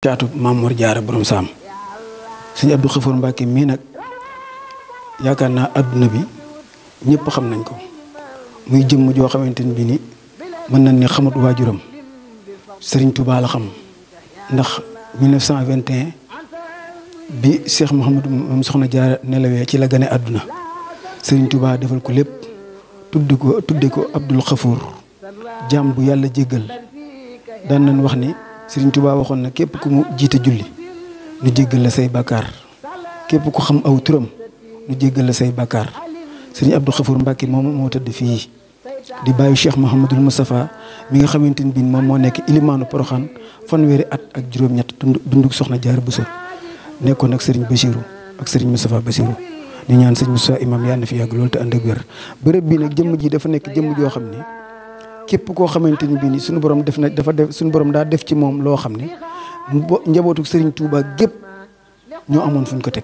caatu Maam Mor Jaara borom saam sëñ Abdou Khafour Mbacke mii nag yaakaar naa adduna bi ñëpp xam nañ ko muy jëmm joo xamante ni bii ni mën nañ ne xamut waajuram Serigne Touba la xam ndax 1921 bi Cheikh Mouhamadou moom soxna Jaara nelawee ci la gane àdduna Serigne Touba defal ko lépp tudde ko Abdul Khafour jaam bu yàlla jéggal daan nañ wax ni Serigne Touba waxoon na képp ku mu jiite julli nu jéggal la say bàkkaar képp ku xam aw turam nu jéggal la say bàkkaar Serigne Abdou Khafour Mbacke moom moo tëdd fii di bàyyi Cheikh Mouhamadul Moustapha mi nga xamante ni bii moom moo nekk ilimaanu Poroxaan fanweeri at ak juróom-ñett dunduk soxna Jaara Buso nekkoon ak Serigne Bassirou ak Serigne Moustapha Bassirou ñu ñaan Serigne Moustapha imam yàlla na fi yàgg loolu te ànd ak wér bërëb bii nag jëmm ji dafa nekk jëmm joo xam ne képp koo xamante ni bii ni suñu borom suñu borom daa def ci moom loo xam ne njabootu Serigne Touba gépp ñoo amoon fuñ ko teg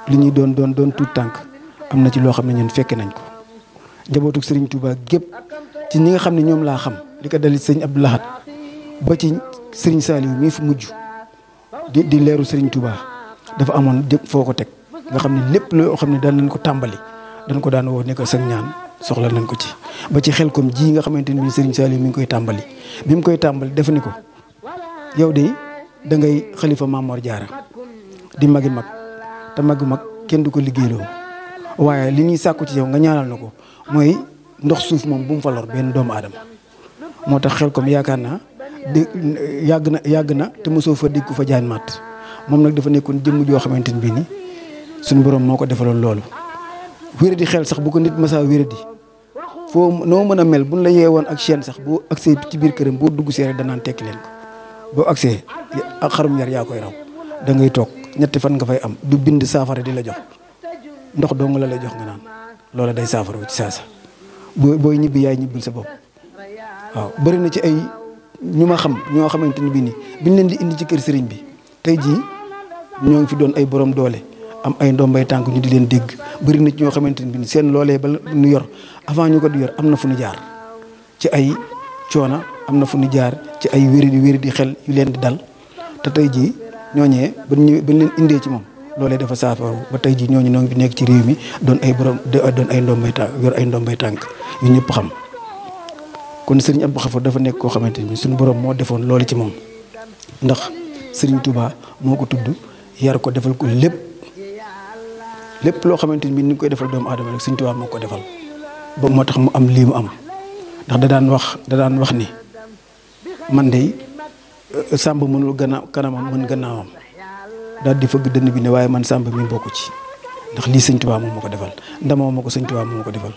li ñuy doon tuut tànk am na ci loo xam ne ñun fekke nañ ko njabootu Serigne Touba gépp ci ñi nga xam ne ñoom laa xam li ko dalit sëñ Abdou Lahad ba ci Serigne Saliou mii fi mujj di leeru Serigne Touba dafa amoon foo ko teg nga xam ne lépp loo xam ne daan nañ ko tàmbali dañ ko daan woo ne ko sag ñaan soxla nañ ko ci ba ci xel kom ji nga xamante ni Serigne Saliou mi ngi koy tàmbali bi mu koy tàmbali def ni ko yow de da ngay xalifa Maam Mor Jaara di magi mag te magi mag kenn du ko liggéeyloo waaye li ñuy sàkku ci yow nga ñaanal na ko mooy ndox suuf moom bu mu fa lor benn doomu aadama moo tax xel kom yaakaar naa yàgg na te mosoo fa dégg ko fa jaan matt moom nag dafa nekkoon jëmm joo xamante ni bii ni suñu borom moo ko defaloon loolu wéradi xel sax bu ko nit masaa wéradi foo noo mën a mel buñ la yeewoon ak chaîne sax boo agsee ci biir këram boo dugg see rek danaan tekki leen ko boo agsee ak xarum yar yaa koy raw da ngay toog ñetti fan nga fay am du bind saafara di la jox ndox dong la lay jox nga naan loola day saafara ci saasa booy ñibbi yaay ñibbil sa bopp waaw bëri na ci ay ñu ma xam ñoo xamante ni bii nii biñ leen di indi ci kër sëriñ bi tey jii ñoo ngi fi doon ay borom doole am ay ndombay tànk ñu di leen dégg bëri na ci ñoo xamante ni bii nii seen loolee ba ñu yor avant ñu ko di yor am na fu ñu jaar ci ay coona am na fu ñu jaar ci ay wéri di xel yu leen di dal te tey jii ñooñee bañ leen indee ci moom loolee dafa saafaru ba tey jii ñooñu noo ngi nekk ci réew mi doon ay borom doon ay ndombay tànk yor ay ndombay tànk yu ñëpp xam kon Serigne Abdou Khafour dafa nekk koo xamante ni suñu borom moo defoon loolu ci moom ndax Serigne Touba moo ko tudd yar ko defal ko lépp loo xamante ni ni koy defal doomu aadama rek Serigne Touba moo ko defal ba moo tax mu am lii mu am ndax da daan wax ni man de Samba mënul kanamam mën gannaawam daal di fëgg dënn bi ne waaye man Samba mi bokku ci ndax lii Serigne Touba moom moo ko defal ndamoo ma ko Serigne Touba moom moo ko defal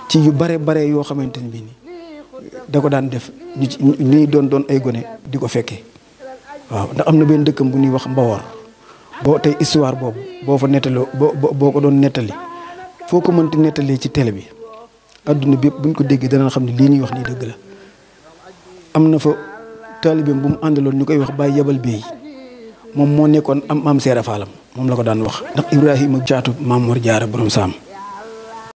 ci yu bare yoo xamante ni bii nii da ko daan def ñi doon ay gone di ko fekkee waaw ndax am na benn dëkkam bu ñuy wax Mbawor boo tey histoire boobu boo fa nettaloo boo ko doon nettali foo ko mënti nettalee ci télé bi adduna bi yëpp buñ ko déggee dana xam ne lii ñuy wax nii dëgg la am na fa taalibeem bu mu àndaloon ñu koy wax Baye Yabal Bey moom moo nekkoon am maam Seera Faalam moom la ko daan wax ndax Ibrahima caatu Maam Mor Jaara borom saam